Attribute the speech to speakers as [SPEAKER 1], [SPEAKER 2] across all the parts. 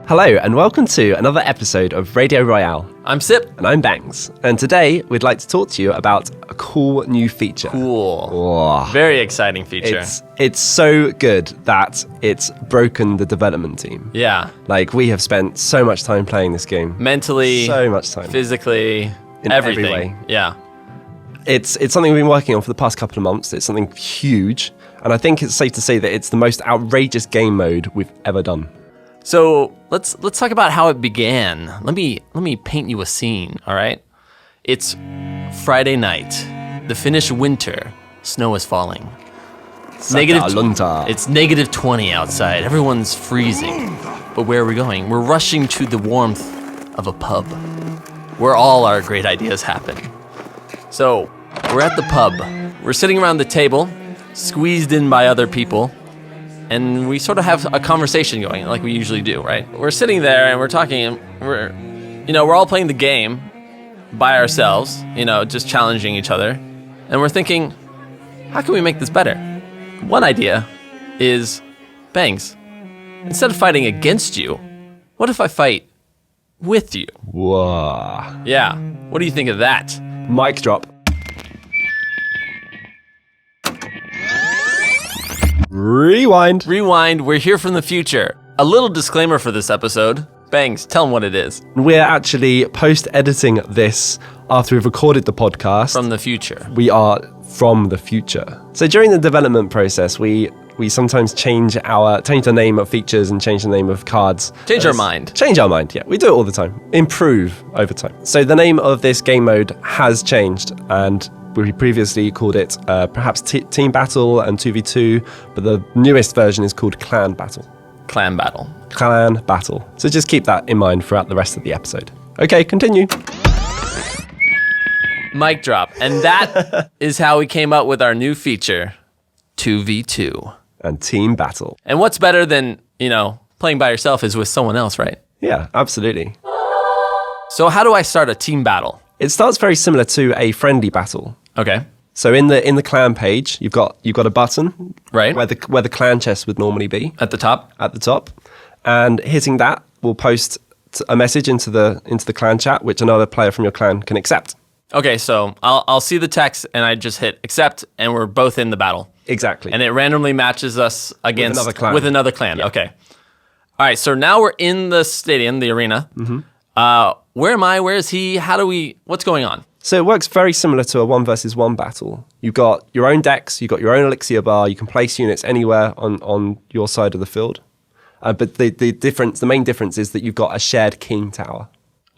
[SPEAKER 1] Hello and welcome to another episode of Radio Royale.
[SPEAKER 2] I'm Sip.
[SPEAKER 1] And I'm Bangs. And today we'd like to talk to you about a cool new feature.
[SPEAKER 2] Cool.
[SPEAKER 1] Whoa.
[SPEAKER 2] Very exciting feature.
[SPEAKER 1] It's so good that it's broken the development team.
[SPEAKER 2] Yeah.
[SPEAKER 1] Like, we have spent so much time playing this game.
[SPEAKER 2] Mentally.
[SPEAKER 1] So much time.
[SPEAKER 2] Physically.
[SPEAKER 1] In
[SPEAKER 2] everything.
[SPEAKER 1] every way.
[SPEAKER 2] Yeah.
[SPEAKER 1] It's something we've been working on for the past couple of months. It's something huge. And I think it's safe to say that it's the most outrageous game mode we've ever done.
[SPEAKER 2] So let's talk about how it began. Let me paint you a scene, all right? It's Friday night, the Finnish winter, snow is falling. It's negative 20 outside, everyone's freezing. But where are we going? We're rushing to the warmth of a pub, where all our great ideas happen. So we're at the pub, we're sitting around the table, squeezed in by other people, and we sort of have a conversation going like we usually do, right? We're sitting there and we're talking and we're all playing the game by ourselves, just challenging each other. And we're thinking, how can we make this better? One idea is, Bangs, instead of fighting against you, what if I fight with you?
[SPEAKER 1] Whoa.
[SPEAKER 2] Yeah. What do you think of that?
[SPEAKER 1] Mic drop. Rewind.
[SPEAKER 2] We're here from the future. A little disclaimer for this episode. Bangs, tell them what it is.
[SPEAKER 1] We're actually post-editing this after we've recorded the podcast.
[SPEAKER 2] From the future.
[SPEAKER 1] We are from the future. So during the development process, we sometimes change the name of features and change the name of cards.
[SPEAKER 2] Change our mind,
[SPEAKER 1] yeah. We do it all the time. Improve over time. So the name of this game mode has changed, and we previously called it perhaps Team Battle and 2v2, but the newest version is called Clan Battle.
[SPEAKER 2] Clan Battle.
[SPEAKER 1] So just keep that in mind throughout the rest of the episode. Okay, continue.
[SPEAKER 2] Mic drop. And that is how we came up with our new feature, 2v2.
[SPEAKER 1] And Team Battle.
[SPEAKER 2] And what's better than, playing by yourself is with someone else, right?
[SPEAKER 1] Yeah, absolutely.
[SPEAKER 2] So how do I start a team battle?
[SPEAKER 1] It starts very similar to a friendly battle.
[SPEAKER 2] Okay.
[SPEAKER 1] So in the clan page, you've got a button,
[SPEAKER 2] right,
[SPEAKER 1] where the clan chest would normally be
[SPEAKER 2] at the top,
[SPEAKER 1] and hitting that will post a message into the clan chat, which another player from your clan can accept.
[SPEAKER 2] Okay, so I'll see the text and I just hit accept, and we're both in the battle.
[SPEAKER 1] Exactly.
[SPEAKER 2] And it randomly matches us against with another clan.
[SPEAKER 1] Yeah.
[SPEAKER 2] Okay. All right. So now we're in the stadium, the arena.
[SPEAKER 1] Mm-hmm.
[SPEAKER 2] Where am I? Where is he? What's going on?
[SPEAKER 1] So it works very similar to a 1 versus 1 battle. You've got your own decks, you've got your own elixir bar, you can place units anywhere on your side of the field. But the main difference is that you've got a shared king tower.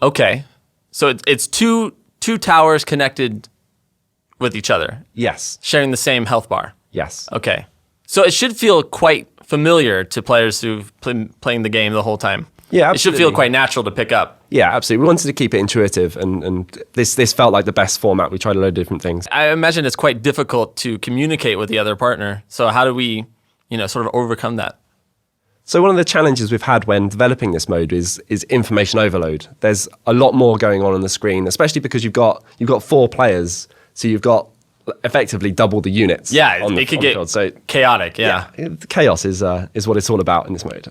[SPEAKER 2] Okay. So it's two towers connected with each other.
[SPEAKER 1] Yes.
[SPEAKER 2] Sharing the same health bar.
[SPEAKER 1] Yes.
[SPEAKER 2] Okay. So it should feel quite familiar to players who've been playing the game the whole time.
[SPEAKER 1] Yeah, absolutely.
[SPEAKER 2] It should feel quite natural to pick up.
[SPEAKER 1] Yeah, absolutely. We wanted to keep it intuitive, and this felt like the best format. We tried a load of different things.
[SPEAKER 2] I imagine it's quite difficult to communicate with the other partner. So how do we, sort of overcome that?
[SPEAKER 1] So one of the challenges we've had when developing this mode is information overload. There's a lot more going on the screen, especially because you've got 4 players, so you've got effectively double the units.
[SPEAKER 2] Yeah, it could get chaotic. Yeah.
[SPEAKER 1] Chaos is what it's all about in this mode.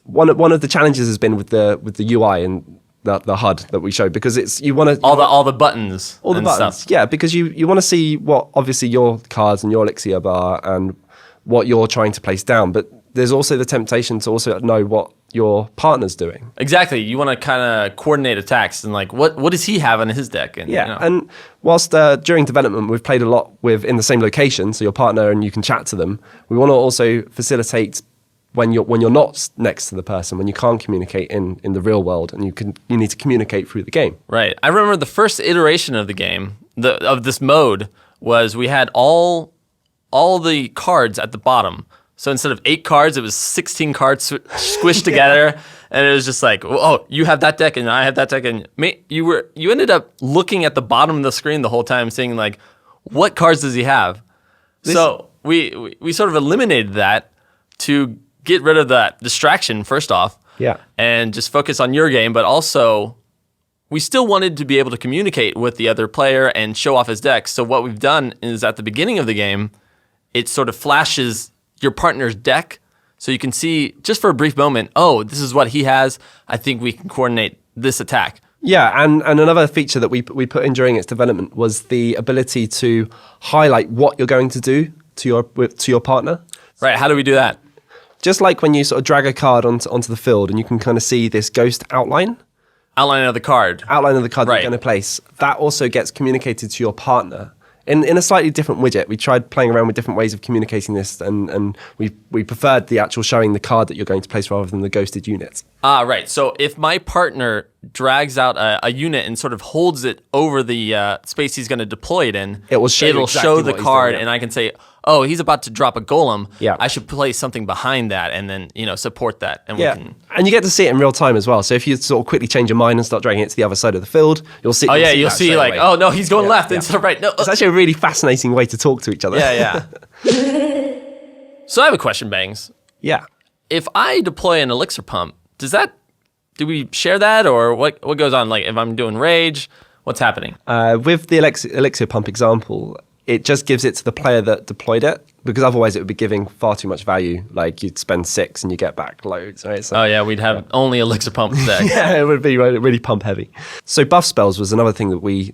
[SPEAKER 1] One of the challenges has been with the UI and the HUD that we showed, because it's
[SPEAKER 2] all the buttons, stuff.
[SPEAKER 1] Yeah, because you want to see what obviously your cards and your elixir bar and what you're trying to place down, but there's also the temptation to also know what your partner's doing.
[SPEAKER 2] Exactly. You want to kind of coordinate attacks and what does he have in his deck? And,
[SPEAKER 1] and whilst during development we've played a lot in the same location, so your partner and you can chat to them, we want to also facilitate when you're not next to the person, when you can't communicate in the real world, and you need to communicate through the game.
[SPEAKER 2] Right. I remember the first iteration of the game, of this mode, was we had all the cards at the bottom. So instead of 8 cards, it was 16 cards squished together, and it was just like, oh, you have that deck and I have that deck, and you ended up looking at the bottom of the screen the whole time, saying like, what cards does he have? So we sort of eliminated that to get rid of that distraction first off, and just focus on your game, but also we still wanted to be able to communicate with the other player and show off his deck. So what we've done is at the beginning of the game, it sort of flashes your partner's deck So you can see, just for a brief moment, oh, this is what he has. I think we can coordinate this attack.
[SPEAKER 1] Yeah, and another feature that we put in during its development was the ability to highlight what you're going to do to your partner.
[SPEAKER 2] Right, how do we do that?
[SPEAKER 1] Just like when you sort of drag a card onto the field and you can kind of see this ghost outline.
[SPEAKER 2] Outline of the card.
[SPEAKER 1] Outline of the card that
[SPEAKER 2] Right.
[SPEAKER 1] you're going to place. That also gets communicated to your partner in a slightly different widget. We tried playing around with different ways of communicating this, and we preferred the actual showing the card that you're going to place rather than the ghosted unit.
[SPEAKER 2] Ah, right. So if my partner drags out a unit and sort of holds it over the space he's going to deploy it in,
[SPEAKER 1] It will show you
[SPEAKER 2] it'll
[SPEAKER 1] exactly
[SPEAKER 2] show the
[SPEAKER 1] what he's
[SPEAKER 2] card,
[SPEAKER 1] doing, yeah.
[SPEAKER 2] and I can say, oh, he's about to drop a golem.
[SPEAKER 1] Yeah.
[SPEAKER 2] I should place something behind that and then, support that. And we can...
[SPEAKER 1] And you get to see it in real time as well. So if you sort of quickly change your mind and start dragging it to the other side of the field, you'll see.
[SPEAKER 2] Oh, yeah,
[SPEAKER 1] that
[SPEAKER 2] you'll see
[SPEAKER 1] straight
[SPEAKER 2] like,
[SPEAKER 1] away.
[SPEAKER 2] oh, no, he's going left
[SPEAKER 1] yeah.
[SPEAKER 2] instead of right. No,
[SPEAKER 1] It's actually a really fascinating way to talk to each other.
[SPEAKER 2] yeah. So I have a question, Bangs.
[SPEAKER 1] Yeah.
[SPEAKER 2] If I deploy an elixir pump, do we share that, or what goes on? Like if I'm doing rage, what's happening?
[SPEAKER 1] With the elixir pump example, it just gives it to the player that deployed it, because otherwise it would be giving far too much value. Like you'd spend 6 and you get back loads, right? So,
[SPEAKER 2] Oh yeah, we'd have only elixir pump decks.
[SPEAKER 1] yeah, it would be really pump heavy. So buff spells was another thing that we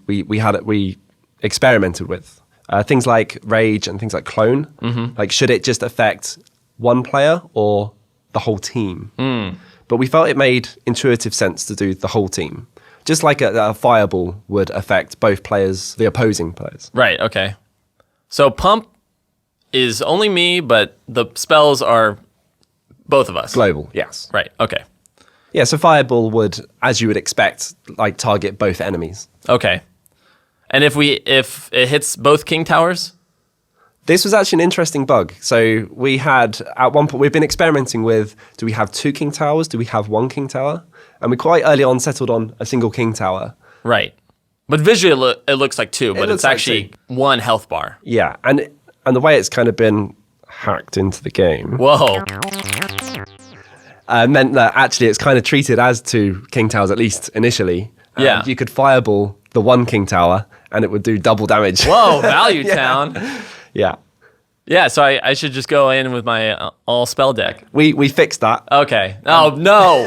[SPEAKER 1] experimented with. Things like rage and things like clone. Mm-hmm. Like should it just affect one player or the whole team? But we felt it made intuitive sense to do the whole team. Just like a fireball would affect both players, the opposing players.
[SPEAKER 2] Right, okay. So pump is only me, but the spells are both of us.
[SPEAKER 1] Global, yes.
[SPEAKER 2] Right, okay.
[SPEAKER 1] Yeah, so fireball would, as you would expect, like target both enemies.
[SPEAKER 2] Okay. And if it hits both king towers?
[SPEAKER 1] This was actually an interesting bug. So we had, at one point, we've been experimenting with, do we have 2 king towers? Do we have 1 king tower? And we quite early on settled on a single king tower.
[SPEAKER 2] Right. But visually it looks like 2, but it's
[SPEAKER 1] looks like
[SPEAKER 2] actually 1 health bar.
[SPEAKER 1] Yeah, and the way it's kind of been hacked into the game
[SPEAKER 2] Whoa.
[SPEAKER 1] meant that actually it's kind of treated as 2 king towers, at least initially. And
[SPEAKER 2] Yeah.
[SPEAKER 1] you could fireball the 1 king tower and it would do double damage.
[SPEAKER 2] Whoa, Value Town.
[SPEAKER 1] Yeah.
[SPEAKER 2] Yeah, so I should just go in with my all spell deck.
[SPEAKER 1] We fixed that.
[SPEAKER 2] Okay. Oh, no.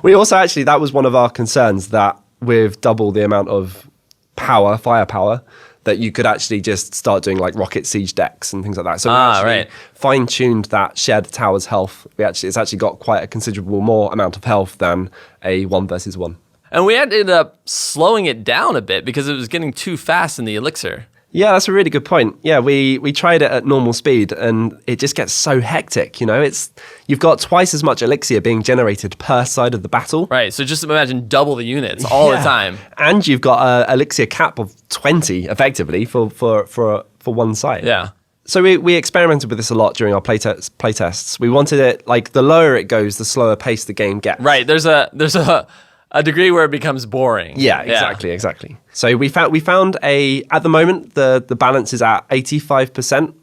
[SPEAKER 1] We also actually, that was one of our concerns, that with double the amount of firepower, that you could actually just start doing like rocket siege decks and things like that. So we actually fine-tuned that shared tower's health. It's actually got quite a considerable more amount of health than a 1 versus 1.
[SPEAKER 2] And we ended up slowing it down a bit because it was getting too fast in the elixir.
[SPEAKER 1] Yeah, that's a really good point. Yeah, we tried it at normal speed and it just gets so hectic, you've got twice as much elixir being generated per side of the battle.
[SPEAKER 2] Right, so just imagine double the units all the time.
[SPEAKER 1] And you've got an elixir cap of 20 effectively for one side.
[SPEAKER 2] Yeah.
[SPEAKER 1] So we experimented with this a lot during our playtests. We wanted it, like the lower it goes, the slower pace the game gets.
[SPEAKER 2] Right, there's a degree where it becomes boring.
[SPEAKER 1] Yeah, exactly. So we found at the moment the balance is at 85%.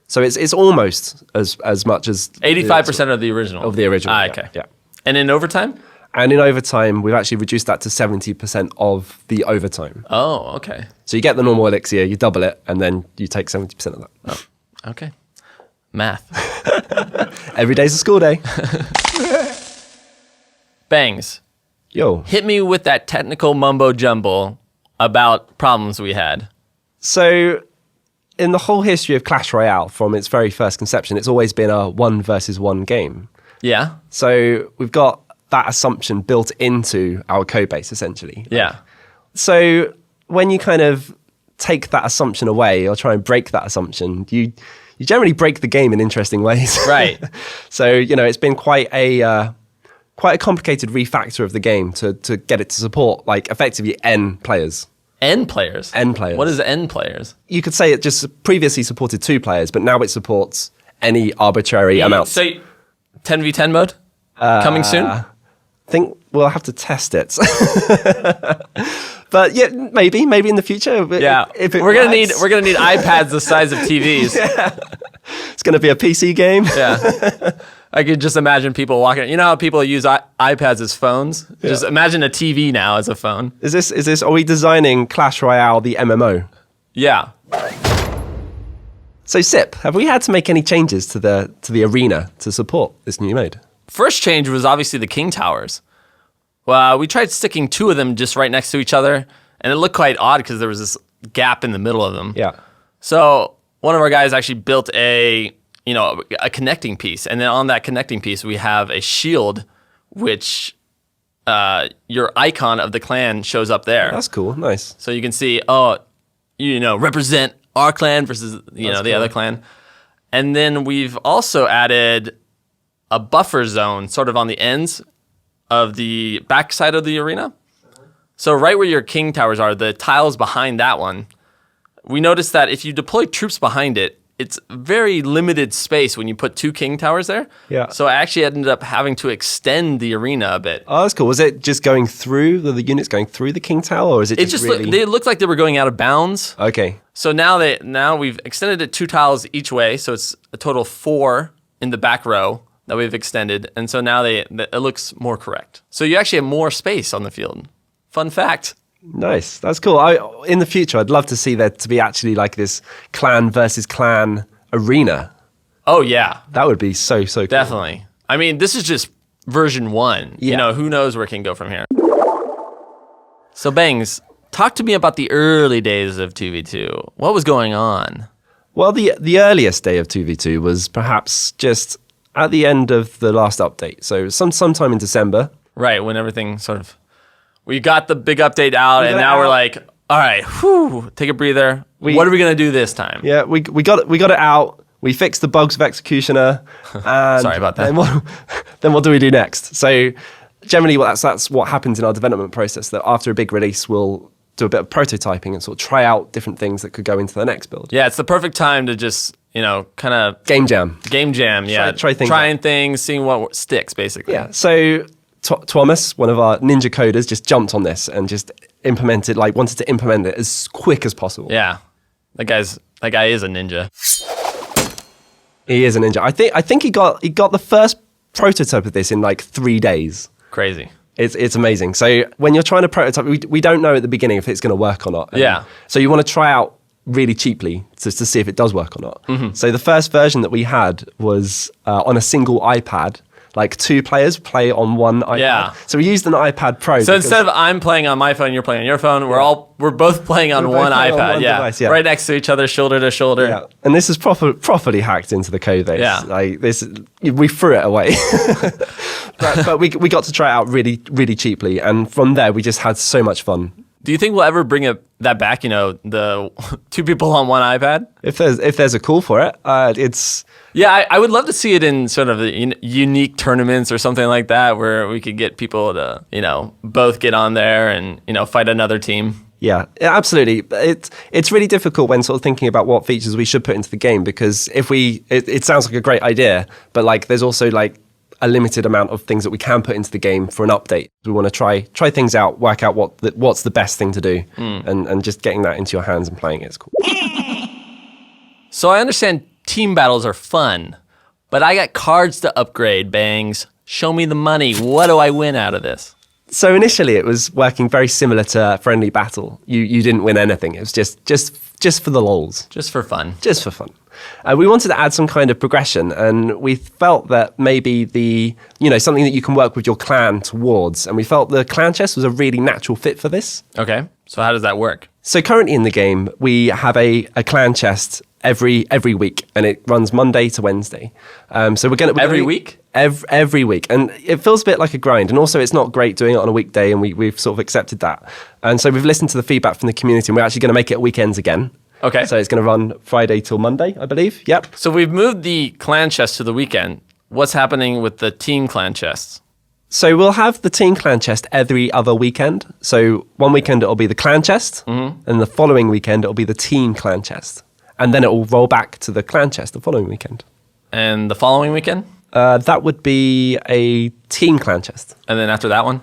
[SPEAKER 1] So it's almost as much as
[SPEAKER 2] 85% of the original.
[SPEAKER 1] Of the original.
[SPEAKER 2] Okay.
[SPEAKER 1] Yeah.
[SPEAKER 2] And in overtime?
[SPEAKER 1] And in overtime, we've actually reduced that to 70% of the overtime.
[SPEAKER 2] Oh, okay.
[SPEAKER 1] So you get the normal elixir, you double it, and then you take 70% of that.
[SPEAKER 2] Oh, okay. Math.
[SPEAKER 1] Every day's a school day.
[SPEAKER 2] Bangs.
[SPEAKER 1] Yo.
[SPEAKER 2] Hit me with that technical mumbo jumbo about problems we had.
[SPEAKER 1] So, in the whole history of Clash Royale, from its very first conception, it's always been a 1 versus 1 game.
[SPEAKER 2] Yeah.
[SPEAKER 1] So, we've got that assumption built into our code base, essentially.
[SPEAKER 2] Yeah.
[SPEAKER 1] So, when you kind of take that assumption away or try and break that assumption, you generally break the game in interesting ways.
[SPEAKER 2] Right.
[SPEAKER 1] So, it's been quite a complicated refactor of the game to get it to support, like, effectively N players.
[SPEAKER 2] N players?
[SPEAKER 1] N players.
[SPEAKER 2] What is N players?
[SPEAKER 1] You could say it just previously supported 2 players, but now it supports any arbitrary amount.
[SPEAKER 2] So 10v10 mode? Coming soon?
[SPEAKER 1] I think we'll have to test it. But yeah, maybe in the future.
[SPEAKER 2] Yeah, we're gonna need iPads the size of TVs.
[SPEAKER 1] Yeah. It's gonna be a PC game.
[SPEAKER 2] Yeah, I could just imagine people walking. You know how people use iPads as phones? Yeah. Just imagine a TV now as a phone.
[SPEAKER 1] Is this? Are we designing Clash Royale the MMO?
[SPEAKER 2] Yeah.
[SPEAKER 1] So Sip, have we had to make any changes to the arena to support this new mode?
[SPEAKER 2] First change was obviously the king towers. Well, we tried sticking 2 of them just right next to each other, and it looked quite odd because there was this gap in the middle of them.
[SPEAKER 1] Yeah.
[SPEAKER 2] So one of our guys actually built a connecting piece, and then on that connecting piece we have a shield, which your icon of the clan shows up there.
[SPEAKER 1] That's cool. Nice.
[SPEAKER 2] So you can see, represent our clan versus the other clan. And then we've also added a buffer zone sort of on the ends of the backside of the arena. So right where your king towers are, the tiles behind that one, we noticed that if you deploy troops behind it, it's very limited space when you put 2 king towers there.
[SPEAKER 1] Yeah.
[SPEAKER 2] So I actually ended up having to extend the arena a bit.
[SPEAKER 1] Oh, that's cool. Was it just going through the units going through the king tower, or is it just really?
[SPEAKER 2] They looked like they were going out of bounds.
[SPEAKER 1] Okay.
[SPEAKER 2] So now we've extended it 2 tiles each way, so it's a total of 4 in the back row that we've extended, and so now it looks more correct. So you actually have more space on the field. Fun fact.
[SPEAKER 1] Nice. That's cool. In the future, I'd love to see there to be actually like this clan versus clan arena.
[SPEAKER 2] Oh, yeah.
[SPEAKER 1] That would be so cool.
[SPEAKER 2] Definitely. I mean, this is just version 1.
[SPEAKER 1] Yeah.
[SPEAKER 2] Who knows where it can go from here. So, Bangs, talk to me about the early days of 2v2. What was going on?
[SPEAKER 1] Well, the earliest day of 2v2 was perhaps just at the end of the last update. So sometime in December.
[SPEAKER 2] Right, when everything sort of... We got the big update out, and now we're like, all right, take a breather. What are we going to do this time?
[SPEAKER 1] Yeah, we got it out. We fixed the bugs of Executioner. And
[SPEAKER 2] Sorry about that.
[SPEAKER 1] Then what do we do next? So generally, that's what happens in our development process, that after a big release, we'll do a bit of prototyping and sort of try out different things that could go into the next build.
[SPEAKER 2] Yeah, it's the perfect time to just, kind of...
[SPEAKER 1] Game jam,
[SPEAKER 2] yeah. Trying things, seeing what sticks, basically.
[SPEAKER 1] Yeah, so... Thomas, one of our ninja coders, just jumped on this and just wanted to implement it as quick as possible.
[SPEAKER 2] Yeah, that guy is a ninja.
[SPEAKER 1] He is a ninja. I think he got the first prototype of this in 3 days.
[SPEAKER 2] Crazy.
[SPEAKER 1] It's amazing. So when you're trying to prototype, we don't know at the beginning if it's going to work or not.
[SPEAKER 2] Yeah.
[SPEAKER 1] So you want to try out really cheaply to see if it does work or not. Mm-hmm. So the first version that we had was on a single iPad. 2 players play on one iPad.
[SPEAKER 2] Yeah.
[SPEAKER 1] So we used an iPad Pro.
[SPEAKER 2] So instead of I'm playing on my phone, you're playing on your phone, we're both playing on one iPad.
[SPEAKER 1] Device, yeah.
[SPEAKER 2] Right next to each other, shoulder to shoulder.
[SPEAKER 1] Yeah. And this is properly hacked into the code base.
[SPEAKER 2] Yeah.
[SPEAKER 1] We threw it away. but we got to try it out really, really cheaply. And from there, we just had so much fun.
[SPEAKER 2] Do you think we'll ever bring that back, the 2 people on one iPad?
[SPEAKER 1] If there's a call for it, it's...
[SPEAKER 2] Yeah, I would love to see it in sort of unique tournaments or something like that, where we could get people to, both get on there and, fight another team.
[SPEAKER 1] Yeah, absolutely. It's really difficult when sort of thinking about what features we should put into the game, because it sounds like a great idea, but there's also a limited amount of things that we can put into the game for an update. We want to try things out, work out what's the best thing to do, and just getting that into your hands and playing it is cool.
[SPEAKER 2] So I understand team battles are fun, but I got cards to upgrade, Bangs. Show me the money. What do I win out of this?
[SPEAKER 1] So initially it was working very similar to friendly battle. You didn't win anything. It was just for the lols.
[SPEAKER 2] Just for fun.
[SPEAKER 1] Just for fun. We wanted to add some kind of progression, and we felt that maybe something that you can work with your clan towards, and we felt the clan chest was a really natural fit for this.
[SPEAKER 2] Okay, so how does that work?
[SPEAKER 1] So currently in the game, we have a clan chest every week, and it runs Monday to Wednesday. So we're going to
[SPEAKER 2] every week,
[SPEAKER 1] every week, and it feels a bit like a grind. And also, it's not great doing it on a weekday, and we've sort of accepted that. And so we've listened to the feedback from the community, and we're actually going to make it weekends again.
[SPEAKER 2] Okay.
[SPEAKER 1] So it's going to run Friday till Monday, I believe. Yep.
[SPEAKER 2] So we've moved the clan chest to the weekend. What's happening with the team clan chests?
[SPEAKER 1] So we'll have the team clan chest every other weekend. So one weekend it'll be the clan chest, and the following weekend it'll be the team clan chest. And then it will roll back to the clan chest the following weekend.
[SPEAKER 2] And the following weekend?
[SPEAKER 1] That would be a team clan chest.
[SPEAKER 2] And then after that one?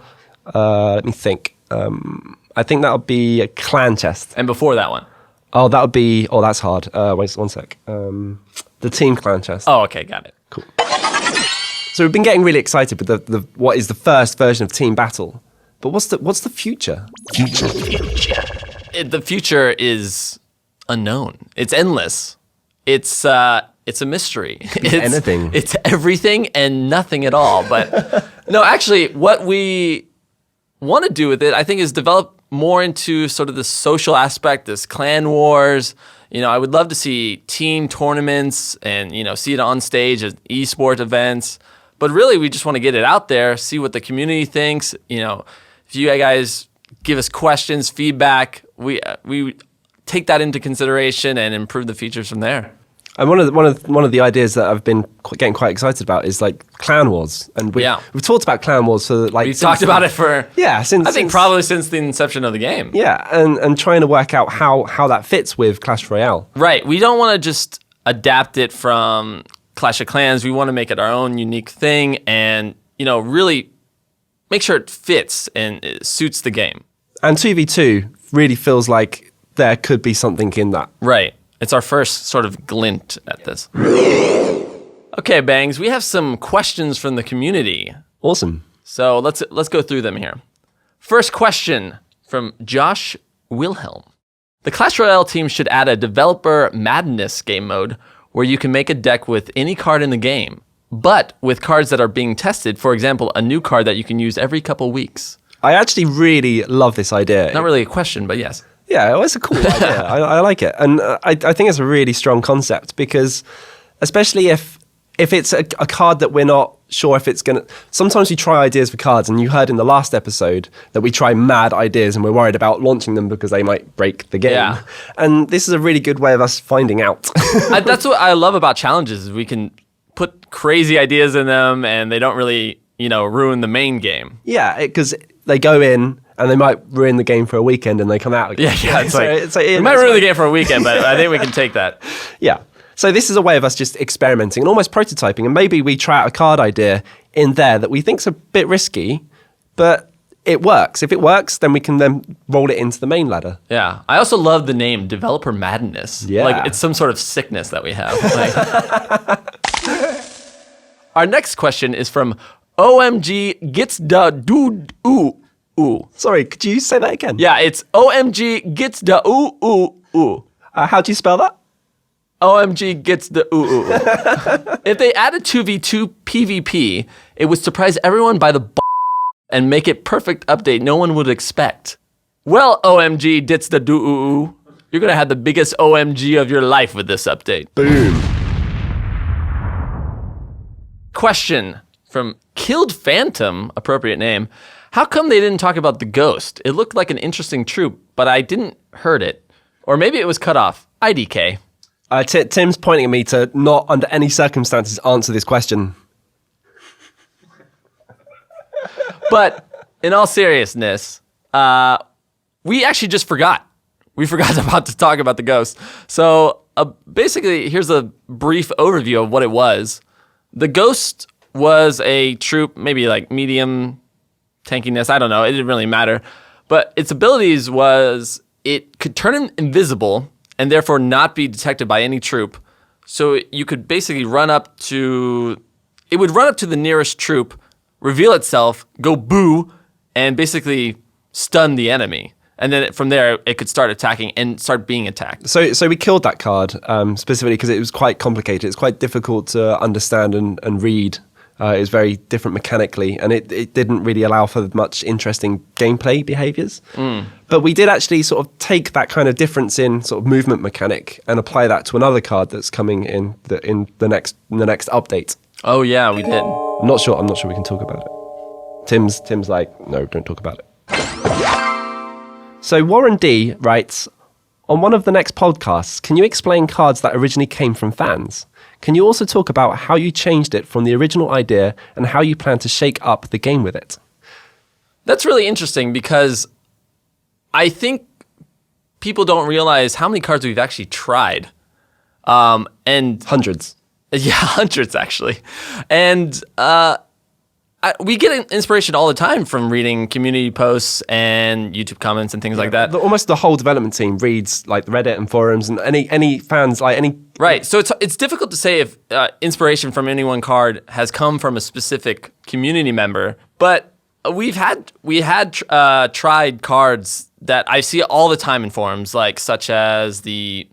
[SPEAKER 1] Let me think. I think that would be a clan chest.
[SPEAKER 2] And before that one?
[SPEAKER 1] Oh, that would be... Oh, that's hard. Wait one sec. The team clan chest.
[SPEAKER 2] Oh, okay, got it.
[SPEAKER 1] Cool. So we've been getting really excited with the what is the first version of Team Battle. But what's the future?
[SPEAKER 2] The future is unknown. It's endless. it's a mystery. It's
[SPEAKER 1] anything.
[SPEAKER 2] It's everything and nothing at all. But no, actually, what we want to do with it, I think, is develop more into sort of the social aspect, this clan wars. I would love to see team tournaments and, see it on stage at esports events. But really, we just want to get it out there, see what the community thinks. If you guys give us questions, feedback, we take that into consideration and improve the features from there.
[SPEAKER 1] And one of the ideas that I've been getting quite excited about is like clan wars, and we've talked about clan wars for like
[SPEAKER 2] we've talked about it for probably since the inception of the game.
[SPEAKER 1] Yeah, and trying to work out how that fits with Clash Royale.
[SPEAKER 2] Right, we don't want to just adapt it from Clash of Clans. We want to make it our own unique thing, and really make sure it fits and it suits the game. And
[SPEAKER 1] 2v2 really feels like there could be something in that.
[SPEAKER 2] Right. It's our first sort of glint at this. Okay, Bangs, we have some questions from the community.
[SPEAKER 1] Awesome.
[SPEAKER 2] So let's go through them here. First question from Josh Wilhelm. The Clash Royale team should add a developer madness game mode where you can make a deck with any card in the game, but with cards that are being tested. For example, a new card that you can use every couple weeks.
[SPEAKER 1] I actually really love this idea.
[SPEAKER 2] Not really a question, but yes.
[SPEAKER 1] Yeah, it's a cool idea. I like it. And I think it's a really strong concept because especially if it's a card that we're not sure if it's going to... Sometimes we try ideas for cards, and you heard in the last episode that we try mad ideas and we're worried about launching them because they might break the game.
[SPEAKER 2] Yeah.
[SPEAKER 1] And this is a really good way of us finding out.
[SPEAKER 2] That's what I love about challenges, is we can put crazy ideas in them and they don't really, ruin the main game.
[SPEAKER 1] Yeah, because they go in... and they might ruin the game for a weekend and they come out again.
[SPEAKER 2] Yeah, we might ruin the game for a weekend, but I think we can take that.
[SPEAKER 1] Yeah. So this is a way of us just experimenting and almost prototyping. And maybe we try out a card idea in there that we think's a bit risky, but it works. If it works, then we can then roll it into the main ladder.
[SPEAKER 2] Yeah. I also love the name Developer Madness.
[SPEAKER 1] Yeah.
[SPEAKER 2] Like it's some sort of sickness that we have. Our next question is from OMG Gets Da Dude Ooh. Ooh.
[SPEAKER 1] Sorry, could you say that again?
[SPEAKER 2] Yeah, it's OMG gets the ooh, ooh, ooh.
[SPEAKER 1] How do you spell that?
[SPEAKER 2] OMG gets the ooh, ooh, ooh. If they added 2v2 PvP, it would surprise everyone by the and make it perfect update no one would expect. Well, OMG gets the do ooh, ooh. You're going to have the biggest OMG of your life with this update.
[SPEAKER 1] Boom.
[SPEAKER 2] Question from Killed Phantom, appropriate name. How come they didn't talk about the ghost? It looked like an interesting troop, but I didn't heard it. Or maybe it was cut off. IDK.
[SPEAKER 1] Tim's pointing at me to not under any circumstances answer this question.
[SPEAKER 2] But in all seriousness, we actually just forgot. We forgot about to talk about the ghost. So basically, here's a brief overview of what it was. The ghost was a troop, maybe like medium tankiness, I don't know, it didn't really matter. But its abilities was it could turn invisible and therefore not be detected by any troop. So you could basically it would run up to the nearest troop, reveal itself, go boo, and basically stun the enemy. And then from there, it could start attacking and start being attacked.
[SPEAKER 1] So we killed that card specifically because it was quite complicated. It's quite difficult to understand and read. It was very different mechanically, and it didn't really allow for much interesting gameplay behaviors. But we did actually sort of take that kind of difference in sort of movement mechanic and apply that to another card that's coming in the next update.
[SPEAKER 2] Oh yeah, we did.
[SPEAKER 1] I'm not sure we can talk about it. Tim's like, no, don't talk about it. So Warren D writes, on one of the next podcasts, can you explain cards that originally came from fans? Can you also talk about how you changed it from the original idea and how you plan to shake up the game with it?
[SPEAKER 2] That's really interesting because I think people don't realize how many cards we've actually tried. And
[SPEAKER 1] hundreds.
[SPEAKER 2] Yeah, hundreds actually. And we get inspiration all the time from reading community posts and YouTube comments and things like that.
[SPEAKER 1] Almost the whole development team reads like Reddit and forums and any fans like any.
[SPEAKER 2] Right. So it's difficult to say if inspiration from any one card has come from a specific community member, but we had tried cards that I see all the time in forums, like such as the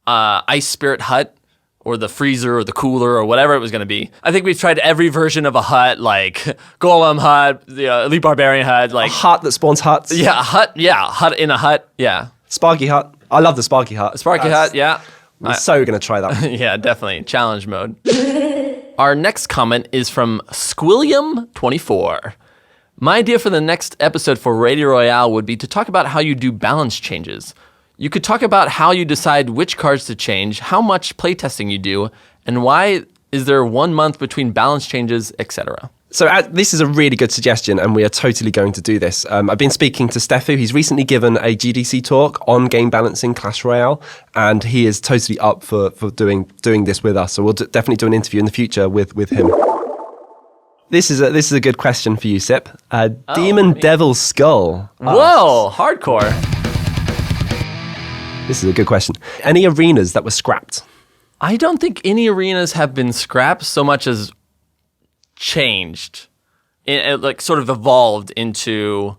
[SPEAKER 2] Ice Spirit hut, or the freezer, or the cooler, or whatever it was going to be. I think we've tried every version of a hut, like Golem hut, the Elite Barbarian hut, like
[SPEAKER 1] A hut that spawns huts.
[SPEAKER 2] yeah, a hut, yeah, hut in a hut, yeah,
[SPEAKER 1] Sparky hut. I love the Sparky hut.
[SPEAKER 2] Sparky hut, yeah.
[SPEAKER 1] I'm so going to try that.
[SPEAKER 2] Yeah, definitely. Challenge mode. Our next comment is from Squilliam24. My idea for the next episode for Radio Royale would be to talk about how you do balance changes. You could talk about how you decide which cards to change, how much playtesting you do, and why is there 1 month between balance changes, etc.
[SPEAKER 1] So this is a really good suggestion, and we are totally going to do this. I've been speaking to Stefu. He's recently given a GDC talk on game balancing Clash Royale, and he is totally up for doing this with us. So we'll definitely do an interview in the future with him. This is a good question for you, Sip. Demon Devil Skull.
[SPEAKER 2] Whoa, hardcore.
[SPEAKER 1] This is a good question. Any arenas that were scrapped?
[SPEAKER 2] I don't think any arenas have been scrapped so much as changed. It like sort of evolved into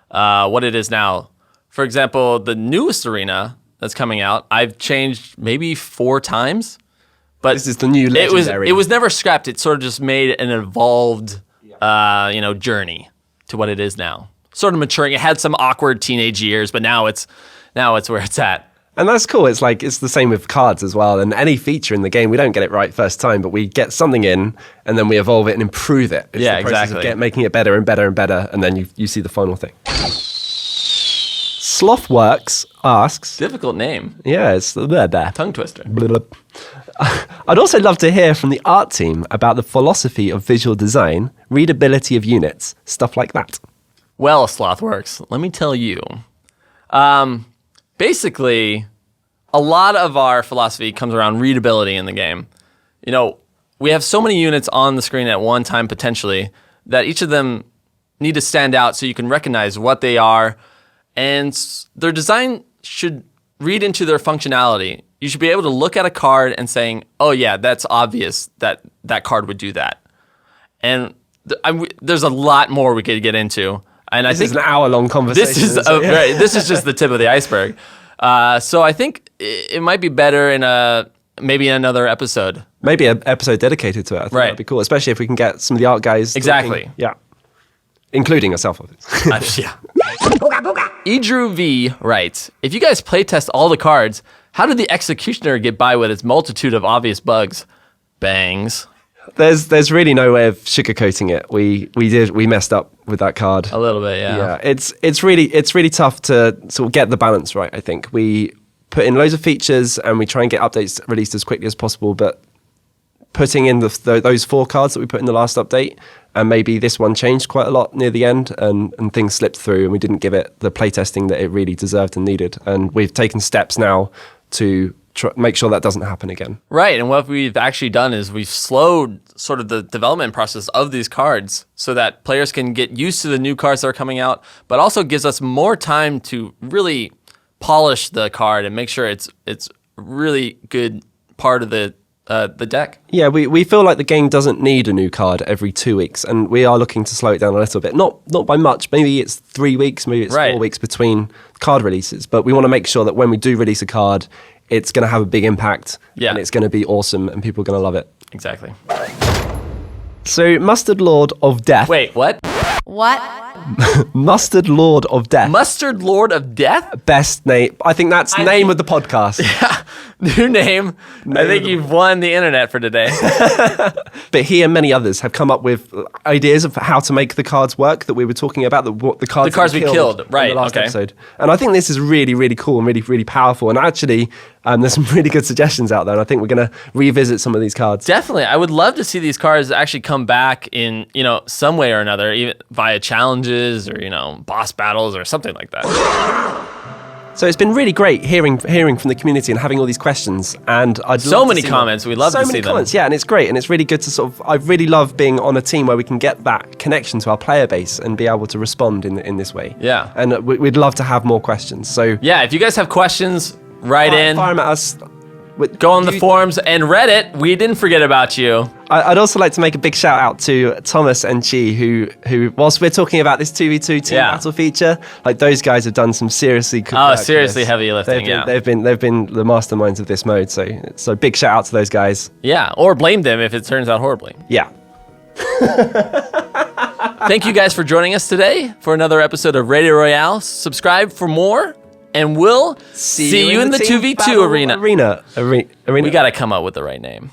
[SPEAKER 2] what it is now. For example, the newest arena that's coming out, I've changed maybe 4 times. But
[SPEAKER 1] this is the new legendary.
[SPEAKER 2] It was never scrapped. It sort of just made an evolved journey to what it is now. Sort of maturing. It had some awkward teenage years, but now it's where it's at.
[SPEAKER 1] And that's cool. It's like it's the same with cards as well. And any feature in the game, we don't get it right first time, but we get something in, and then we evolve it and improve it. It's
[SPEAKER 2] yeah,
[SPEAKER 1] the process
[SPEAKER 2] exactly.
[SPEAKER 1] of making it better and better and better, and then you see the final thing. Slothworks asks.
[SPEAKER 2] Difficult name.
[SPEAKER 1] Yeah, it's there.
[SPEAKER 2] Tongue twister.
[SPEAKER 1] I'd also love to hear from the art team about the philosophy of visual design, readability of units, stuff like that.
[SPEAKER 2] Well, Slothworks, let me tell you. Basically, a lot of our philosophy comes around readability in the game. You know, we have so many units on the screen at one time potentially that each of them need to stand out so you can recognize what they are, and their design should read into their functionality. You should be able to look at a card and saying, oh yeah, that's obvious that that card would do that. And there's a lot more we could get into. And I think
[SPEAKER 1] this is an hour-long conversation.
[SPEAKER 2] This is just the tip of the iceberg. So I think it might be better in maybe another episode.
[SPEAKER 1] Maybe an episode dedicated to it. I think that'd be cool, especially if we can get some of the art guys.
[SPEAKER 2] Exactly.
[SPEAKER 1] Talking. Yeah. Including yourself, obviously.
[SPEAKER 2] Yeah. Edrew V writes, if you guys playtest all the cards, how did the Executioner get by with its multitude of obvious bugs? Bangs.
[SPEAKER 1] There's really no way of sugarcoating it. We messed up with that card
[SPEAKER 2] a little bit. Yeah.
[SPEAKER 1] It's really tough to sort of get the balance right. I think we put in loads of features and we try and get updates released as quickly as possible. But putting in those 4 cards that we put in the last update, and maybe this one changed quite a lot near the end, and things slipped through, and we didn't give it the playtesting that it really deserved and needed. And we've taken steps now to make sure that doesn't happen again.
[SPEAKER 2] Right, and what we've actually done is we've slowed sort of the development process of these cards so that players can get used to the new cards that are coming out, but also gives us more time to really polish the card and make sure it's really good part of the deck.
[SPEAKER 1] Yeah, we feel like the game doesn't need a new card every 2 weeks, and we are looking to slow it down a little bit. Not by much. Maybe it's 3 weeks, maybe it's 4 weeks between card releases, but we want to make sure that when we do release a card, it's going to have a big impact, and it's going to be awesome, and people are going to love it.
[SPEAKER 2] Exactly.
[SPEAKER 1] So, Mustard Lord of Death.
[SPEAKER 2] Wait, what?
[SPEAKER 3] What?
[SPEAKER 1] Mustard Lord of Death.
[SPEAKER 2] Mustard Lord of Death?
[SPEAKER 1] Best name. I think that's name of the podcast.
[SPEAKER 2] Yeah, new name. I think you've won the internet for today.
[SPEAKER 1] But he and many others have come up with ideas of how to make the cards work that we were talking about, the cards
[SPEAKER 2] we killed right,
[SPEAKER 1] in the last episode. And I think this is really, really cool and really, really powerful. And actually, there's some really good suggestions out there, and I think we're going to revisit some of these cards.
[SPEAKER 2] Definitely. I would love to see these cards actually come back in, some way or another, even via challenges or, boss battles or something like that.
[SPEAKER 1] So it's been really great hearing from the community and having all these questions. And I'd
[SPEAKER 2] so
[SPEAKER 1] love
[SPEAKER 2] many
[SPEAKER 1] to see
[SPEAKER 2] comments. We love to see them.
[SPEAKER 1] So many comments, yeah, and it's great. And it's really good to I really love being on a team where we can get that connection to our player base and be able to respond in this way.
[SPEAKER 2] Yeah.
[SPEAKER 1] And we'd love to have more questions. So
[SPEAKER 2] yeah, if you guys have questions, write in.
[SPEAKER 1] Fire them at us.
[SPEAKER 2] Go on the forums and Reddit. We didn't forget about you.
[SPEAKER 1] I'd also like to make a big shout out to Thomas and Chi, who whilst we're talking about this 2v2 team battle feature, like those guys have done some seriously
[SPEAKER 2] seriously heavy lifting.
[SPEAKER 1] They've been the masterminds of this mode. So big shout out to those guys.
[SPEAKER 2] Yeah, or blame them if it turns out horribly.
[SPEAKER 1] Yeah.
[SPEAKER 2] Thank you guys for joining us today for another episode of Radio Royale. Subscribe for more, and we'll see you in the 2v2 arena.
[SPEAKER 1] Arena.
[SPEAKER 2] We got to come up with the right name.